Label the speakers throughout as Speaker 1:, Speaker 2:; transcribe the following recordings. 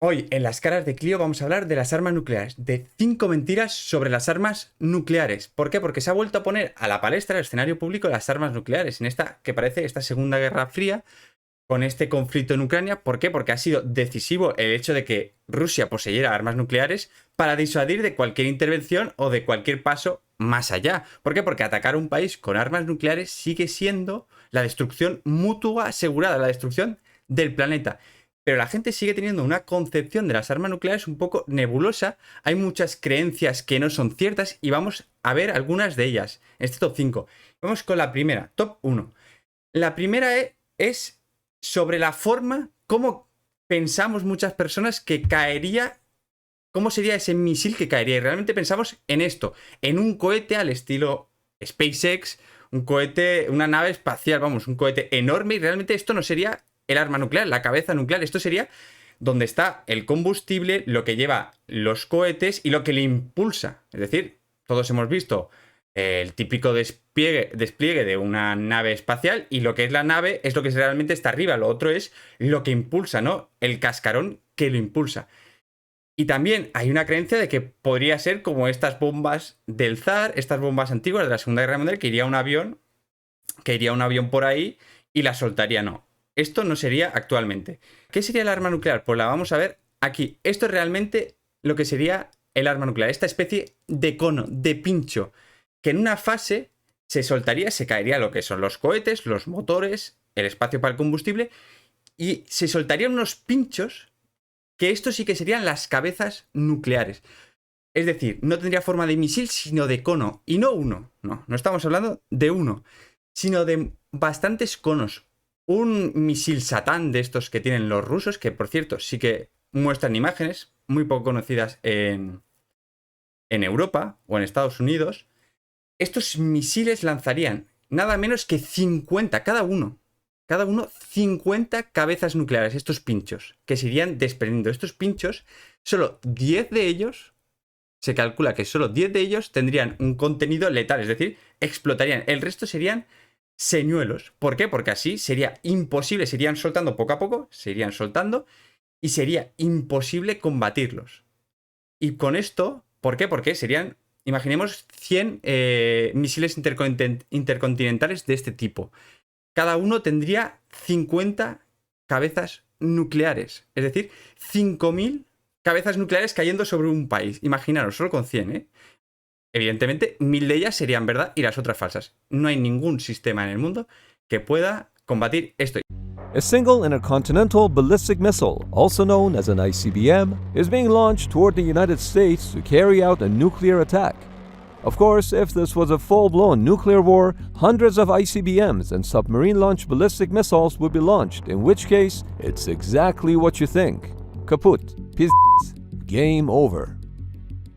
Speaker 1: Hoy en las caras de Clio vamos a hablar de las armas nucleares, de 5 mentiras sobre las armas nucleares. ¿Por qué? Porque se ha vuelto a poner a la palestra, al escenario público, las armas nucleares, en esta que parece esta Segunda Guerra Fría, con este conflicto en Ucrania. ¿Por qué? Porque ha sido decisivo el hecho de que Rusia poseyera armas nucleares para disuadir de cualquier intervención o de cualquier paso más allá. ¿Por qué? Porque atacar a un país con armas nucleares sigue siendo la destrucción mutua asegurada, la destrucción del planeta. Pero la gente sigue teniendo una concepción de las armas nucleares un poco nebulosa. Hay muchas creencias que no son ciertas y vamos a ver algunas de ellas en este top 5. Vamos con la primera, top 1. La primera es sobre la forma, cómo pensamos muchas personas que caería, cómo sería ese misil que caería. Y realmente pensamos en esto, en un cohete al estilo SpaceX, un cohete, una nave espacial, vamos, un cohete enorme, y realmente esto no sería el arma nuclear, la cabeza nuclear. Esto sería donde está el combustible, lo que lleva los cohetes y lo que le impulsa. Es decir, todos hemos visto el típico despliegue de una nave espacial, y lo que es la nave es lo que realmente está arriba. Lo otro es lo que impulsa, ¿no? El cascarón que lo impulsa. Y también hay una creencia de que podría ser como estas bombas del zar, estas bombas antiguas de la Segunda Guerra Mundial, que iría un avión por ahí y la soltaría. No, esto no sería actualmente. ¿Qué sería el arma nuclear? Pues la vamos a ver aquí. Esto es realmente lo que sería el arma nuclear, esta especie de cono, de pincho, que en una fase se soltaría, se caería lo que son los cohetes, los motores, el espacio para el combustible, y se soltarían unos pinchos, que estos sí que serían las cabezas nucleares. Es decir, no tendría forma de misil, sino de cono. Y no uno, no estamos hablando de uno, sino de bastantes conos. Un misil Satán de estos que tienen los rusos, que por cierto sí que muestran imágenes muy poco conocidas en Europa o en Estados Unidos. Estos misiles lanzarían nada menos que 50, cada uno 50 cabezas nucleares, estos pinchos, que se irían desprendiendo. Estos pinchos, solo 10 de ellos, se calcula que solo 10 de ellos tendrían un contenido letal, es decir, explotarían. El resto serían señuelos. ¿Por qué? Porque así sería imposible, se irían soltando poco a poco, se irían soltando, y sería imposible combatirlos. Y con esto, ¿por qué? Porque serían, imaginemos, 100 misiles intercontinentales de este tipo. Cada uno tendría 50 cabezas nucleares. Es decir, 5.000 cabezas nucleares cayendo sobre un país. Imaginaros, solo con 100, ¿eh? Evidentemente, 1.000 de ellas serían verdad y las otras falsas. No hay ningún sistema en el mundo que pueda combatir esto.
Speaker 2: A single intercontinental ballistic missile, also known as an ICBM, is being launched toward the United States to carry out a nuclear attack. Of course, if this was a full-blown nuclear war, hundreds of ICBMs and submarine-launched ballistic missiles would be launched, in which case, it's exactly what you think. Kaput. Pizz. Game over.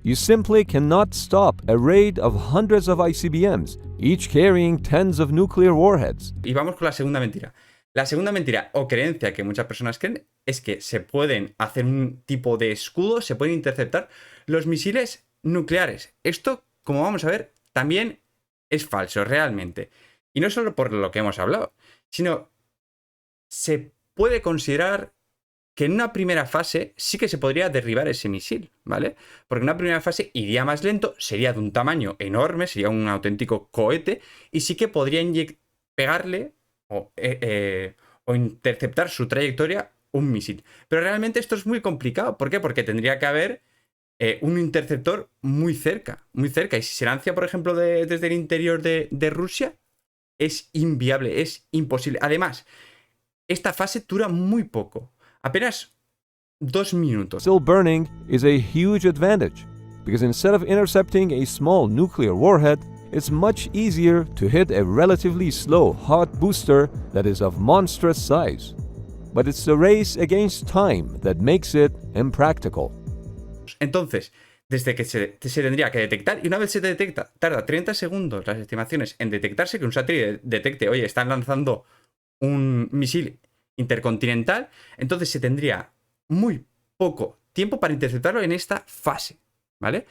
Speaker 2: You simply cannot stop a raid of hundreds of ICBMs, each carrying tens of nuclear warheads.
Speaker 1: Y vamos con la segunda mentira. La segunda mentira o creencia que muchas personas creen es que se pueden hacer un tipo de escudo, se pueden interceptar los misiles nucleares. Esto, como vamos a ver, también es falso realmente. Y no solo por lo que hemos hablado, sino se puede considerar que en una primera fase sí que se podría derribar ese misil, ¿vale? Porque en una primera fase iría más lento, sería de un tamaño enorme, sería un auténtico cohete, y sí que podría pegarle o interceptar su trayectoria un misil. Pero realmente esto es muy complicado. ¿Por qué? Porque tendría que haber un interceptor muy cerca, muy cerca. Y si se lanza, por ejemplo, desde el interior de Rusia, es inviable, es imposible. Además, esta fase dura muy poco. Apenas 2 minutos.
Speaker 2: Still burning is a huge advantage, because instead of intercepting a small nuclear warhead, it's much easier to hit a relatively slow hot booster that is of monstrous size. But it's the race against time that makes it impractical.
Speaker 1: Entonces, desde que se tendría que detectar, y una vez se detecta, tarda 30 segundos las estimaciones en detectarse, que un satélite detecte, oye, están lanzando un misil intercontinental, entonces se tendría muy poco tiempo para interceptarlo en esta fase, ¿vale?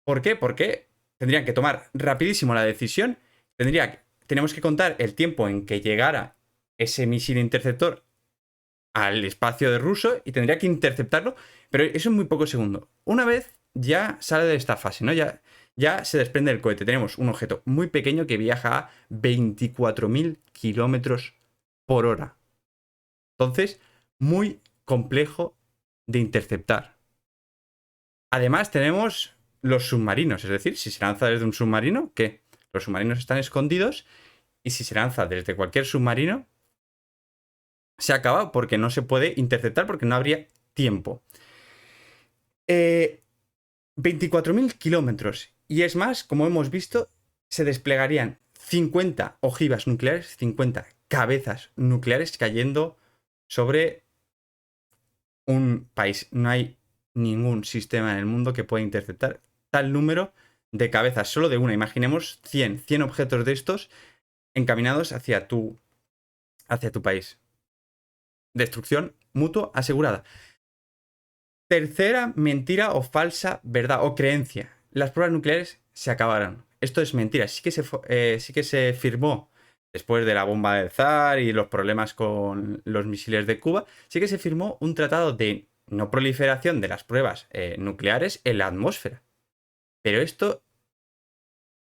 Speaker 1: ¿Por qué? Porque tendrían que tomar rapidísimo la decisión, tenemos que contar el tiempo en que llegara ese misil interceptor al espacio de ruso y tendría que interceptarlo, pero eso en muy pocos segundos. Una vez ya sale de esta fase, ¿no? Ya se desprende el cohete. Tenemos un objeto muy pequeño que viaja a 24.000 kilómetros por hora. Entonces, muy complejo de interceptar. Además, tenemos los submarinos, es decir, si se lanza desde un submarino, ¿qué? Los submarinos están escondidos y si se lanza desde cualquier submarino, se acaba porque no se puede interceptar porque no habría tiempo. 24.000 kilómetros. Y es más, como hemos visto, se desplegarían 50 ojivas nucleares, 50 cabezas nucleares cayendo sobre un país. No hay ningún sistema en el mundo que pueda interceptar tal número de cabezas, solo de una. Imaginemos 100 objetos de estos encaminados hacia tu país. Destrucción mutua asegurada. Tercera mentira o falsa verdad o creencia. Las pruebas nucleares se acabaron. Esto es mentira. Sí que se firmó después de la bomba del zar y los problemas con los misiles de Cuba. Sí que se firmó un tratado de no proliferación de las pruebas nucleares en la atmósfera. Pero esto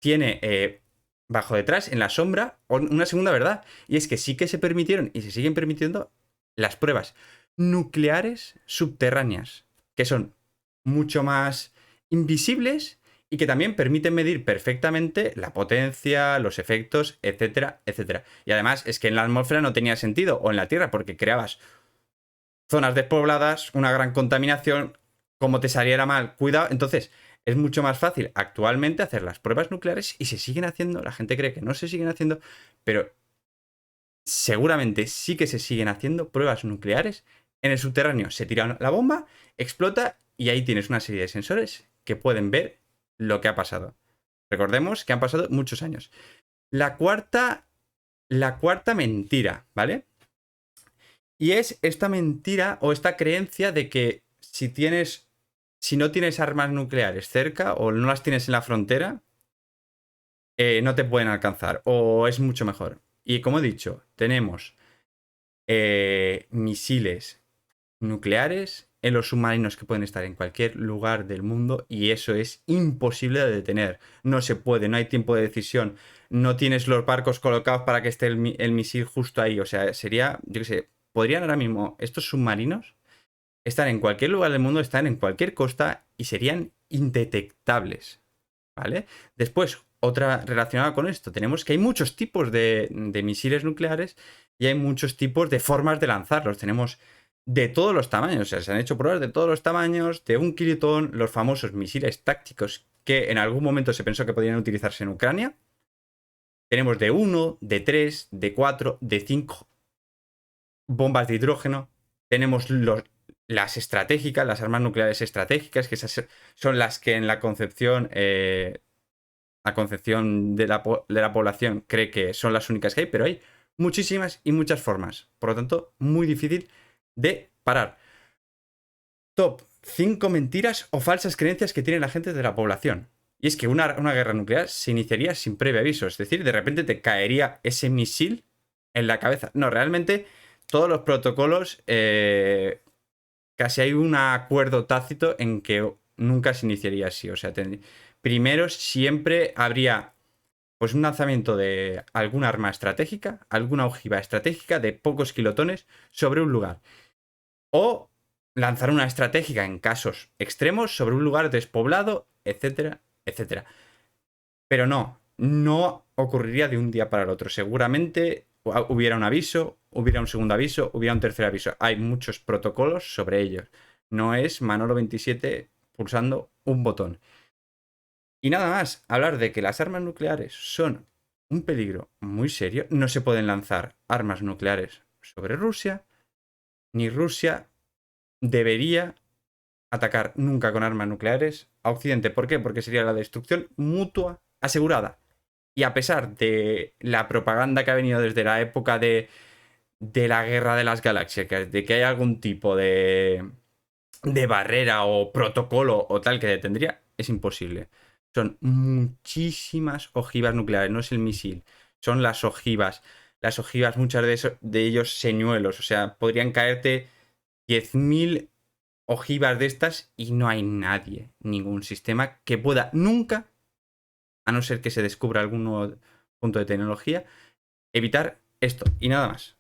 Speaker 1: tiene bajo detrás, en la sombra, una segunda verdad. Y es que sí que se permitieron y se siguen permitiendo las pruebas nucleares subterráneas, que son mucho más invisibles y que también permiten medir perfectamente la potencia, los efectos, etcétera, etcétera. Y además es que en la atmósfera no tenía sentido, o en la Tierra, porque creabas zonas despobladas, una gran contaminación, como te saliera mal, cuidado. Entonces, es mucho más fácil actualmente hacer las pruebas nucleares y se siguen haciendo. La gente cree que no se siguen haciendo, pero seguramente sí que se siguen haciendo pruebas nucleares. En el subterráneo se tira la bomba, explota y ahí tienes una serie de sensores que pueden ver lo que ha pasado. Recordemos que han pasado muchos años. La cuarta mentira, ¿vale? Y es esta mentira o esta creencia de que si no tienes armas nucleares cerca o no las tienes en la frontera, no te pueden alcanzar o es mucho mejor. Y como he dicho, tenemos misiles nucleares en los submarinos que pueden estar en cualquier lugar del mundo y eso es imposible de detener. No se puede, no hay tiempo de decisión. No tienes los barcos colocados para que esté el misil justo ahí. O sea, sería, yo qué sé, podrían ahora mismo estos submarinos estar en cualquier lugar del mundo, están en cualquier costa y serían indetectables. ¿Vale? Después, otra relacionada con esto, tenemos que hay muchos tipos de misiles nucleares y hay muchos tipos de formas de lanzarlos. Tenemos de todos los tamaños, o sea, se han hecho pruebas de todos los tamaños, de un kilotón, los famosos misiles tácticos que en algún momento se pensó que podían utilizarse en Ucrania. Tenemos de 1, de 3, de 4, de 5 bombas de hidrógeno. Tenemos las estratégicas, las armas nucleares estratégicas, que esas son las que en la concepción de la población cree que son las únicas que hay, pero hay muchísimas y muchas formas. Por lo tanto, muy difícil de parar. Top 5 mentiras o falsas creencias que tiene la gente de la población. Y es que una guerra nuclear se iniciaría sin previo aviso. Es decir, de repente te caería ese misil en la cabeza. No, realmente todos los protocolos, casi hay un acuerdo tácito en que nunca se iniciaría así. O sea, primero siempre habría pues un lanzamiento de alguna arma estratégica, alguna ojiva estratégica de pocos kilotones sobre un lugar. O lanzar una estratégica en casos extremos sobre un lugar despoblado, etcétera, etcétera. Pero no ocurriría de un día para el otro. Seguramente hubiera un aviso, hubiera un segundo aviso, hubiera un tercer aviso. Hay muchos protocolos sobre ellos. No es Manolo 27 pulsando un botón. Y nada más, hablar de que las armas nucleares son un peligro muy serio. No se pueden lanzar armas nucleares sobre Rusia, ni Rusia debería atacar nunca con armas nucleares a Occidente. ¿Por qué? Porque sería la destrucción mutua asegurada. Y a pesar de la propaganda que ha venido desde la época de la guerra de las galaxias, de que hay algún tipo de barrera o protocolo o tal que detendría, es imposible. Son muchísimas ojivas nucleares, no es el misil, son las ojivas. las ojivas, muchas de ellos señuelos. O sea, podrían caerte 10.000 ojivas de estas y no hay nadie, ningún sistema que pueda nunca, a no ser que se descubra algún nuevo punto de tecnología, evitar esto y nada más.